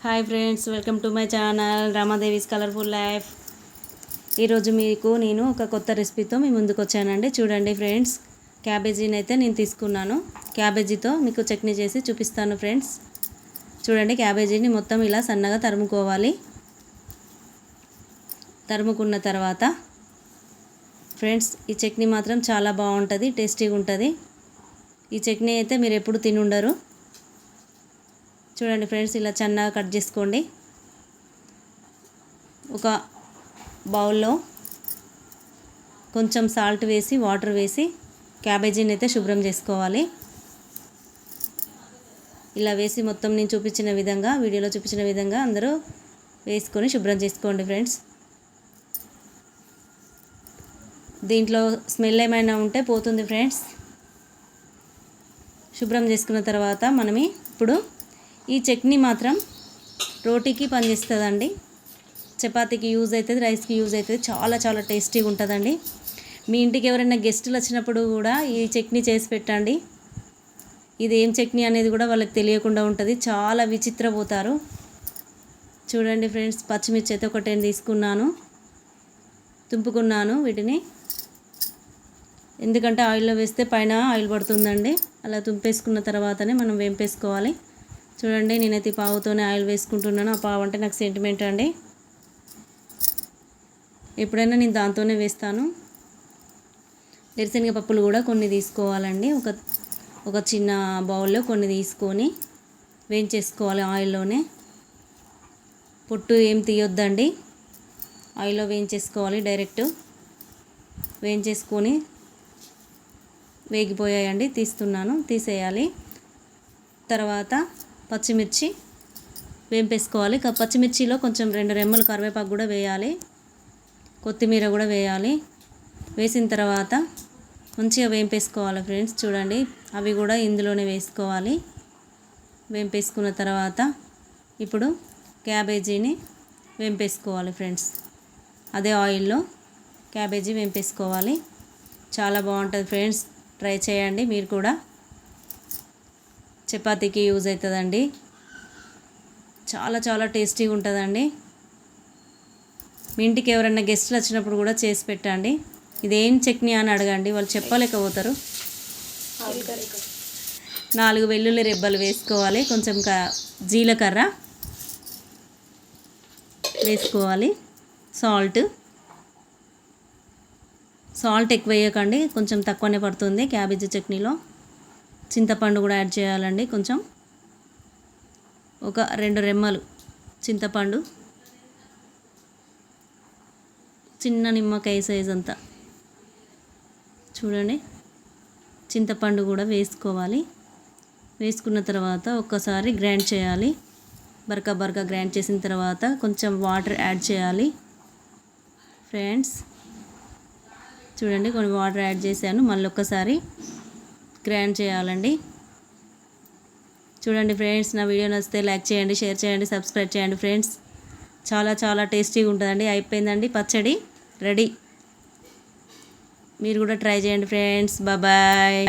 Hi friends, welcome to my channel Ramadevi's colourful life. ఈరోజు మీకు నేను ఒక కొత్త రెసిపీతో మీ ముందుకు వచ్చానండి. చూడండి ఫ్రెండ్స్, క్యాబేజీని అయితే నేను తీసుకున్నాను. క్యాబేజీతో మీకు చట్నీ చేసి చూపిస్తాను ఫ్రెండ్స్. చూడండి, క్యాబేజీని మొత్తం ఇలా సన్నగా తరుముకోవాలి. తరుముకున్న తర్వాత ఫ్రెండ్స్, ఈ చట్నీ మాత్రం చాలా బాగుంటుంది, టేస్టీగా ఉంటుంది. ఈ చట్నీ అయితే మీరు ఎప్పుడు తిని ఉండరు. చూడండి ఫ్రెండ్స్, ఇలా సన్నగా కట్ చేసుకోండి. ఒక బౌల్లో కొంచెం సాల్ట్ వేసి వాటర్ వేసి క్యాబేజీని అయితే శుభ్రం చేసుకోవాలి. ఇలా వేసి మొత్తం నేను చూపించిన విధంగా, వీడియోలో చూపించిన విధంగా అందరూ వేసుకొని శుభ్రం చేసుకోండి ఫ్రెండ్స్. దీంట్లో స్మెల్ ఏమైనా ఉంటే పోతుంది ఫ్రెండ్స్. శుభ్రం చేసుకున్న తర్వాత మనం ఇప్పుడు ఈ చట్నీ మాత్రం రోటీకి పనిచేస్తుందండి, చపాతీకి యూజ్ అవుతుంది, రైస్కి యూజ్ అవుతుంది. చాలా చాలా టేస్టీగా ఉంటుందండి. మీ ఇంటికి ఎవరైనా గెస్టులు వచ్చినప్పుడు కూడా ఈ చట్నీ చేసి పెట్టండి. ఇది ఏం చట్నీ అనేది కూడా వాళ్ళకి తెలియకుండా ఉంటుంది, చాలా విచిత్రపోతారు. చూడండి ఫ్రెండ్స్, పచ్చిమిర్చి అయితే ఒక 10 తీసుకున్నాను, తుంపుకున్నాను వీటిని. ఎందుకంటే ఆయిల్లో వేస్తే పైన ఆయిల్ పడుతుందండి. అలా తుంపేసుకున్న తర్వాతనే మనం వేంపేసుకోవాలి. చూడండి, నేనైతే పావుతోనే ఆయిల్ వేసుకుంటున్నాను. ఆ పావు అంటే నాకు సెంటిమెంట్ అండి, ఎప్పుడైనా నేను దాంతోనే వేస్తాను. వేరుశనగ పప్పులు కూడా కొన్ని తీసుకోవాలండి. ఒక చిన్న బౌల్లో కొన్ని తీసుకొని వేయించేసుకోవాలి ఆయిల్లోనే. పొట్టు ఏం తీయొద్దండి, ఆయిల్లో వేయించేసుకోవాలి. డైరెక్ట్ వేయించేసుకొని వేగిపోయాయండి, తీసేయాలి. తర్వాత పచ్చిమిర్చి వేంపేసుకోవాలి. పచ్చిమిర్చిలో కొంచెం 2 రెమ్మలు కరివేపాకు కూడా వేయాలి, కొత్తిమీర కూడా వేయాలి. వేసిన తర్వాత మంచిగా వేంపేసుకోవాలి ఫ్రెండ్స్. చూడండి, అవి కూడా ఇందులోనే వేసుకోవాలి. వేంపేసుకున్న తర్వాత ఇప్పుడు క్యాబేజీని వేంపేసుకోవాలి ఫ్రెండ్స్. అదే ఆయిల్లో క్యాబేజీ వేంపేసుకోవాలి. చాలా బాగుంటుంది ఫ్రెండ్స్, ట్రై చేయండి మీరు కూడా. చపాతీకి యూజ్ అవుతుందండి, చాలా చాలా టేస్టీగా ఉంటుందండి. మీ ఇంటికి ఎవరైనా గెస్టులు వచ్చినప్పుడు కూడా చేసి పెట్టండి. ఇదేం చట్నీ అని అడగండి, వాళ్ళు చెప్పలేకపోతారు. 4 వెల్లుల్లి రెబ్బలు వేసుకోవాలి, కొంచెం జీలకర్ర వేసుకోవాలి, సాల్ట్ ఎక్కువ వేయకండి, కొంచెం తక్కువనే పడుతుంది క్యాబేజీ చట్నీలో. చింతపండు కూడా యాడ్ చేయాలండి, కొంచెం ఒక 2 రెమ్మలు చింతపండు, చిన్న నిమ్మకాయ సైజ్ అంతా. చూడండి, చింతపండు కూడా వేసుకోవాలి. వేసుకున్న తర్వాత ఒక్కసారి గ్రైండ్ చేయాలి. బరక గ్రైండ్ చేసిన తర్వాత కొంచెం వాటర్ యాడ్ చేయాలి ఫ్రెండ్స్. చూడండి, కొన్ని వాటర్ యాడ్ చేశాను, మళ్ళీ ఒక్కసారి గ్రైండ్ చేయాలండి. చూడండి ఫ్రెండ్స్, నా వీడియో నచ్చితే లైక్ చేయండి, షేర్ చేయండి, సబ్స్క్రైబ్ చేయండి ఫ్రెండ్స్. చాలా చాలా టేస్టీగా ఉంటుందండి. అయిపోయిందండి, పచ్చడి రెడీ. మీరు కూడా ట్రై చేయండి ఫ్రెండ్స్. బాయ్.